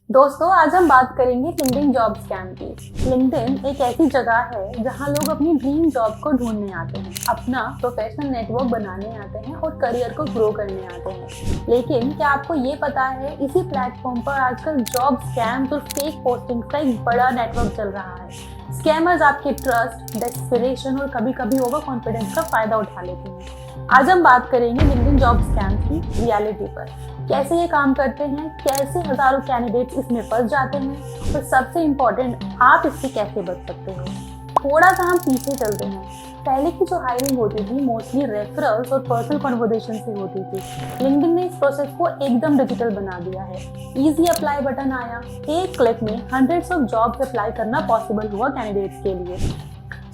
दोस्तों, आज हम बात करेंगे लिंक्डइन जॉब स्कैम की। लिंक्डइन एक ऐसी जगह है जहां लोग अपनी ड्रीम जॉब को ढूंढने आते हैं, अपना प्रोफेशनल नेटवर्क बनाने आते हैं और करियर को ग्रो करने आते हैं। लेकिन क्या आपको ये पता है, इसी प्लेटफॉर्म पर आजकल जॉब स्कैम्स और फेक पोस्टिंग्स का एक बड़ा नेटवर्क चल रहा है। स्कैमर्स आपके ट्रस्ट, डेस्परेशन और कभी कभी ओवर कॉन्फिडेंस का फायदा उठा लेते हैं। आज हम बात करेंगे लिंक्डइन जॉब स्कैम की रियलिटी पर। कैसे ये काम करते हैं, कैसे हजारों कैंडिडेट्स इसमें फंस जाते हैं और सबसे इम्पोर्टेंट, आप इससे कैसे बच सकते हो। थोड़ा सा हम पीछे चलते हैं। पहले की जो हायरिंग होती थी मोस्टली रेफरल्स और पर्सनल कन्वर्सेशन से होती थी। लिंक्डइन ने इस प्रोसेस को एकदम डिजिटल बना दिया है। इजी अप्लाई बटन आया, एक क्लिक में हंड्रेड्स ऑफ जॉब्स अप्लाई करना पॉसिबल हुआ कैंडिडेट्स के लिए।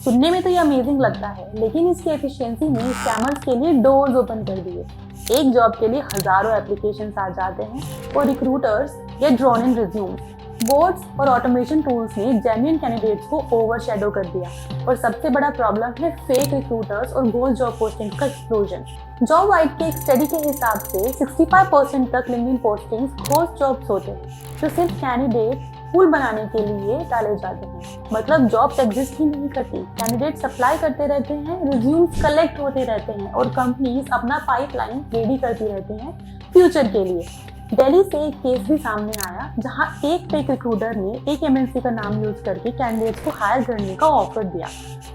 सुनने में तो ये अमेजिंग लगता है, लेकिन इसकी एफिशिएंसी ने स्कैमर्स के लिए डोर्स ओपन कर दिए। एक जॉब के लिए हजारों एप्लीकेशंस आ जाते हैं और recruiters get drawn in resumes. Boards और ऑटोमेशन टूल्स ने जेन्युइन कैंडिडेट्स को ओवरशैडो कर दिया। और सबसे बड़ा प्रॉब्लम है फेक रिक्रूटर्स और घोस्ट जॉब पोस्टिंग का एक्सप्लोजन। जॉब वाइट के एक स्टडी के हिसाब से 65% तक लिंक्डइन पोस्टिंग्स घोस्ट जॉब्स होते हैं, जो सिर्फ कैंडिडेट पूल बनाने के लिए डाले जाते हैं। मतलब जॉब्स एग्जिस्ट ही नहीं करती, कैंडिडेट्स अप्लाई करते रहते हैं, रिज्यूम्स कलेक्ट होते रहते हैं और कंपनीज अपना पाइपलाइन रेडी करती रहती हैं फ्यूचर के लिए। दिल्ली से एक केस भी सामने आया जहां एक फेक रिक्रूटर ने एक एमएनसी का नाम यूज करके कैंडिडेट्स को हायर करने का ऑफर दिया।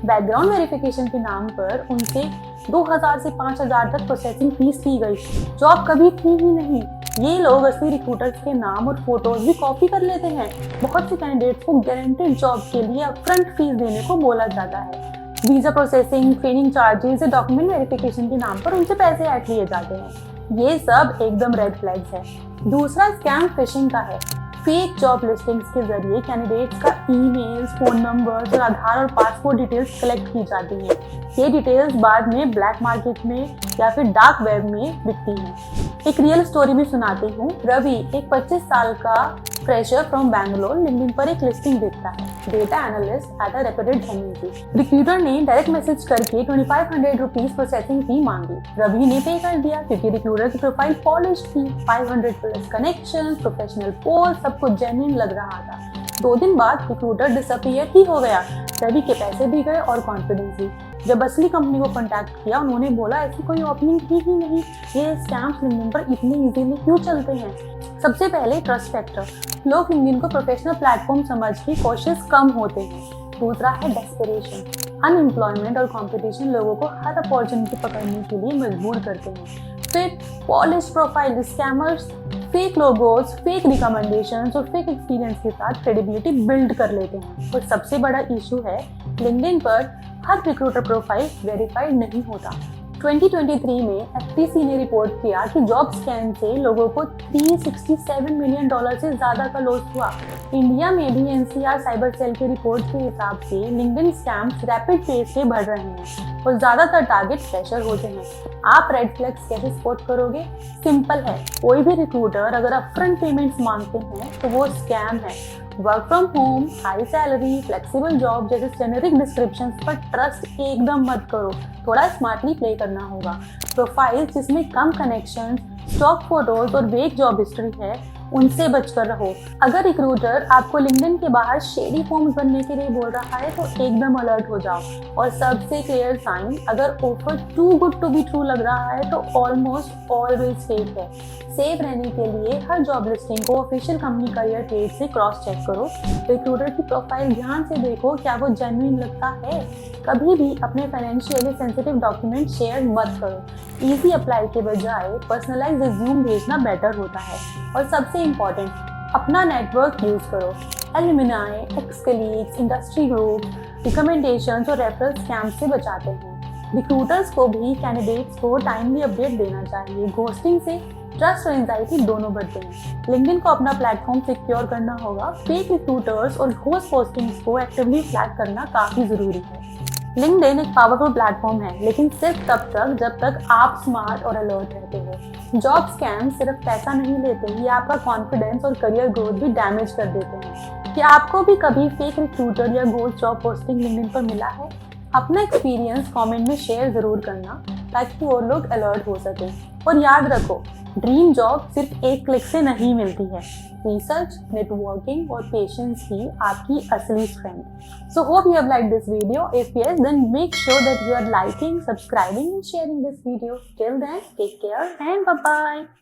बैकग्राउंड वेरिफिकेशन के नाम पर उनसे 2000 से 5000 तक प्रोसेसिंग फीस ली गई। जॉब कभी थी ही नहीं। ये लोग असली रिक्रूटर्स के नाम और फोटोज भी कॉपी कर लेते हैं। बहुत से कैंडिडेट्स को गारंटेड जॉब के लिए अपफ्रंट फीस देने को बोला जाता है। वीजा प्रोसेसिंग, ट्रेनिंग चार्जेस या डॉक्यूमेंट वेरिफिकेशन के नाम पर उनसे पैसे ऐड लिए जाते हैं। ये सब एकदम रेड फ्लैग्स है। दूसरा स्कैम फिशिंग का है। फेक जॉब लिस्टिंग्स के जरिए कैंडिडेट्स का ईमेल्स, फोन नंबर्स और आधार और पासपोर्ट डिटेल्स कलेक्ट की जाती हैं। ये डिटेल्स बाद में ब्लैक मार्केट में या फिर डार्क वेब में बिकती हैं। एक रियल स्टोरी भी सुनाती हूँ। रवि, एक 25 साल का फ्रेशर फ्रॉम बैंगलोर, लिंक्डइन पर एक लिस्टिंग देखता है, data analyst at a reputed MNC. Recruiter ने डायरेक्ट मैसेज करके 2500 रुपीज प्रोसेसिंग फी मांगी। रवि ने पे कर दिया क्योंकि रिक्रूटर की प्रोफाइल पॉलिश्ड थी। 500 प्लस कनेक्शन, प्रोफेशनल पोस्ट, सब कुछ जेन्युइन लग रहा था। 2 दिन बाद रिक्रूटर डिसअपीयर ही हो गया। रवि के पैसे भी गए और कॉन्फिडेंस भी। जब असली कंपनी को कांटेक्ट किया, उन्होंने बोला ऐसी कोई ओपनिंग थी ही नहीं। ये स्कैम्स लिंक्डइन पर इतने इजीली क्यों चलते हैं? सबसे पहले ट्रस्ट फैक्टर। लोग लिंक्डइन को प्रोफेशनल प्लेटफॉर्म समझ के कॉशियस कम होते हैं। दूसरा है डेस्परेशन। अनएम्प्लॉयमेंट और कंपटीशन लोगों को हर अपॉर्चुनिटी पकड़ने के लिए मजबूर करते हैं। फिर polish profile scammers fake logos, fake recommendations और फेक एक्सपीरियंस के साथ क्रेडिबिलिटी बिल्ड कर लेते हैं। और सबसे बड़ा इशू है, लिंक्डइन पर हर रिक्रूटर प्रोफाइल वेरीफाइड नहीं होता। 2023 में एफटीसी ने रिपोर्ट किया कि जॉब स्कैम से लोगों को $367 मिलियन से ज्यादा का लॉस हुआ। इंडिया में भी एनसीआर साइबर सेल के रिपोर्ट के हिसाब से लिंक्डइन स्कैम्स रैपिड पेस से बढ़ रहे हैं और ज्यादातर टारगेट फ्रेशर होते हैं। आप रेड फ्लैग्स कैसे स्पॉट करोगे? सिंपल है, कोई भी रिक्रूटर अगर अपफ्रंट पेमेंट्स मांगते हैं तो वो स्कैम है। Work from home, high salary, flexible job जैसे जेनेरिक डिस्क्रिप्शंस पर ट्रस्ट एकदम मत करो। थोड़ा स्मार्टली प्ले करना होगा। प्रोफाइल्स जिसमें कम कनेक्शन, स्टॉक फोटोज और वेग जॉब हिस्ट्री है, उनसे बचकर रहो। अगर रिक्रूटर आपको लिंक्डइन के बाहर शेडी फॉर्म्स भरने के लिए बोल रहा है तो एकदम अलर्ट हो जाओ। और सबसे क्लियर साइन, अगर offer too good to be true लग रहा है तो ऑलमोस्ट ऑलवेज फेक है। सेफ रहने के लिए हर जॉब लिस्टिंग को ऑफिशियल कंपनी करियर पेज से क्रॉस चेक करो। रिक्रूटर की प्रोफाइल ध्यान से देखो, क्या वो जेन्युइन लगता है। कभी भी अपने फाइनेंशियली सेंसिटिव डॉक्यूमेंट शेयर मत करो। इजी अप्लाई के बजाय पर्सनलाइज रिज्यूम भेजना बेटर होता है। और सबसे इम्पोर्टेंट, अपना नेटवर्क यूज करो। Alumni, x colleagues, industry group, recommendations और रेफरल स्कैम से बचाते हैं। रिक्रूटर्स को भी कैंडिडेट्स को टाइमली अपडेट देना चाहिए। घोस्टिंग से ट्रस्ट और एंजाइटी दोनों बढ़ते हैं। लिंक्डइन को अपना प्लेटफॉर्म सिक्योर करना होगा। फेक रिक्रूटर्स और घोस्ट पोस्टिंग्स को एक्टिवली फ्लैग करना काफी जरूरी है। लिंक्डइन एक पावरफुल प्लेटफॉर्म है, लेकिन सिर्फ तब तक जब तक आप स्मार्ट और अलर्ट रहते हो। जॉब स्कैम सिर्फ पैसा नहीं लेते, ये आपका कॉन्फिडेंस और करियर ग्रोथ भी डैमेज कर देते हैं। क्या आपको भी कभी फेक रिक्रूटर या घोस्ट जॉब पोस्टिंग लिंक्डइन पर मिला है? अपना एक्सपीरियंस कमेंट में शेयर जरूर करना ताकि और लोग अलर्ट हो सकें। और याद रखो, ड्रीम जॉब सिर्फ एक क्लिक से नहीं मिलती है। रिसर्च, नेटवर्किंग और पेशेंस ही आपकी असली strength. So hope you have like this video. If yes, then make sure that you are liking, subscribing and sharing this video. Till then, take care and bye bye.